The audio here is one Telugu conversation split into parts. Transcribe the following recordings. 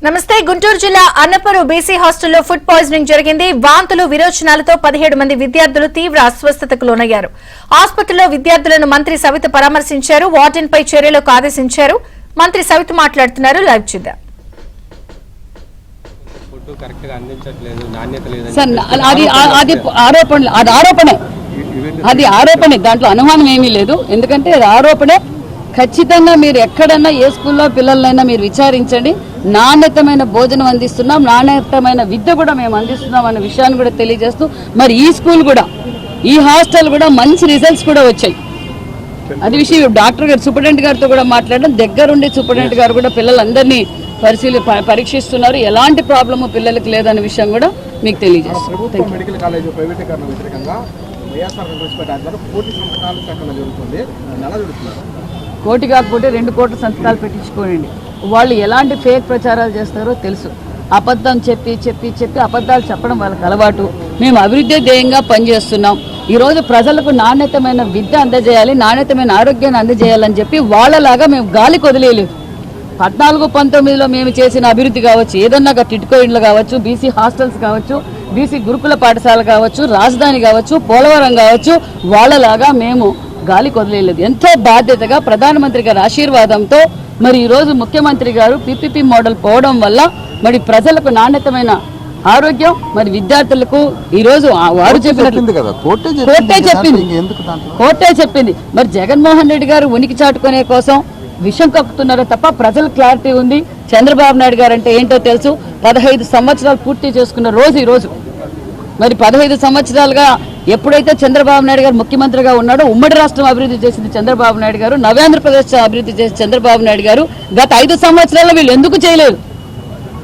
నమస్తే. గుంటూరు జిల్లా అన్నపూరు బీసీ హాస్టల్లో ఫుడ్ పాయిజనింగ్ జరిగింది. వాంతులు విరోచనాలతో 17 మంది విద్యార్థులు తీవ్ర అస్వస్థతకు లోనయ్యారు. ఆసుపత్రిలో విద్యార్థులను మంత్రి సవిత పరామర్శించారు. వార్డెన్ పై చర్యలకు ఆదేశించారు. మంత్రి సవిత మాట్లాడుతున్నారు. లైవ్ చూద్దాం. అది ఆరోపణ, దాంట్లో అనుమానం ఏమీ లేదు. ఎందుకంటే అది ఆరోపణే. ఖచ్చితంగా మీరు ఎక్కడన్నా ఏ స్కూల్లో పిల్లలైనా మీరు విచారించండి. నాణ్యతమైన భోజనం అందిస్తున్నాం, నాణ్యతమైన విద్య కూడా మేము అందిస్తున్నాం అనే విషయాన్ని కూడా తెలియజేస్తూ, మరి ఈ స్కూల్ కూడా, ఈ హాస్టల్ కూడా మంచి రిజల్ట్స్ కూడా వచ్చాయి. అది విషయం డాక్టర్ గారు సూపరింటెండెంట్ గారితో కూడా మాట్లాడడం, దగ్గరుండి సూపరింటెండెంట్ గారు కూడా పిల్లలందరినీ పరీక్షిస్తున్నారు. ఎలాంటి ప్రాబ్లము పిల్లలకి లేదనే విషయం కూడా మీకు తెలియజేస్తున్నారు. కోటి కాకపోతే 2 కోట్ల సంతకాలు పెట్టించుకోండి. వాళ్ళు ఎలాంటి ఫేక్ ప్రచారాలు చేస్తారో తెలుసు. అబద్ధం చెప్పి అబద్ధాలు చెప్పడం వాళ్ళకి అలవాటు. మేము అభివృద్ధి ధ్యేయంగా పనిచేస్తున్నాం. ఈరోజు ప్రజలకు నాణ్యతమైన విద్య అందజేయాలి, నాణ్యతమైన ఆరోగ్యాన్ని అందజేయాలని చెప్పి వాళ్ళలాగా మేము గాలికి వదిలేయలేదు. 14-19లో మేము చేసిన అభివృద్ధి కావచ్చు, ఏదన్నా టిట్కో ఇండ్లు కావచ్చు, బీసీ హాస్టల్స్ కావచ్చు, బీసీ గురుకుల పాఠశాల కావచ్చు, రాజధాని కావచ్చు, పోలవరం కావచ్చు, వాళ్ళలాగా మేము గాలికి వదిలేయలేదు. ఎంతో బాధ్యతగా ప్రధానమంత్రి గారి ఆశీర్వాదంతో మరి ఈరోజు ముఖ్యమంత్రి గారు పీపీపీ మోడల్ పోవడం వల్ల మరి ప్రజలకు నాణ్యతమైన ఆరోగ్యం, మరి విద్యార్థులకు ఈరోజు వారు కోర్టే చెప్పింది. మరి జగన్మోహన్ రెడ్డి గారు ఉనికి చాటుకునే కోసం విషం కక్కుతున్నారో తప్ప ప్రజలకు క్లారిటీ ఉంది. చంద్రబాబు నాయుడు గారు అంటే ఏంటో తెలుసు. 15 సంవత్సరాలు పూర్తి చేసుకున్న రోజు ఈరోజు. మరి 15 సంవత్సరాలుగా ఎప్పుడైతే చంద్రబాబు నాయుడు గారు ముఖ్యమంత్రిగా ఉన్నాడో ఉమ్మడి రాష్ట్రం అభివృద్ధి చేసింది చంద్రబాబు నాయుడు గారు, నవ్యాంధ్రప్రదేశ్ అభివృద్ధి చేసింది చంద్రబాబు నాయుడు గారు. గత 5 సంవత్సరాల్లో వీళ్ళు ఎందుకు చేయలేదు?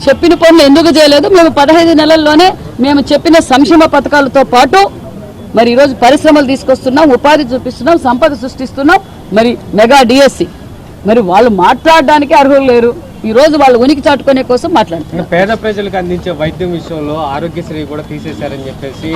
చెప్పిన పనులు ఎందుకు చేయలేదు? మేము 15 నెలల్లోనే మేము చెప్పిన సంక్షేమ పథకాలతో పాటు మరి ఈరోజు పరిశ్రమలు తీసుకొస్తున్నాం, ఉపాధి చూపిస్తున్నాం, సంపద సృష్టిస్తున్నాం. మరి మెగా డిఎస్సి, మరి వాళ్ళు మాట్లాడడానికి అర్హులు లేరు. ఈ రోజు వాళ్ళు ఉనికి చాటుకునే కోసం మాట్లాడుతున్నారు. పేద ప్రజలకు అందించే వైద్యం విషయంలో ఆరోగ్యశ్రీ కూడా తీసేశారని చెప్పేసి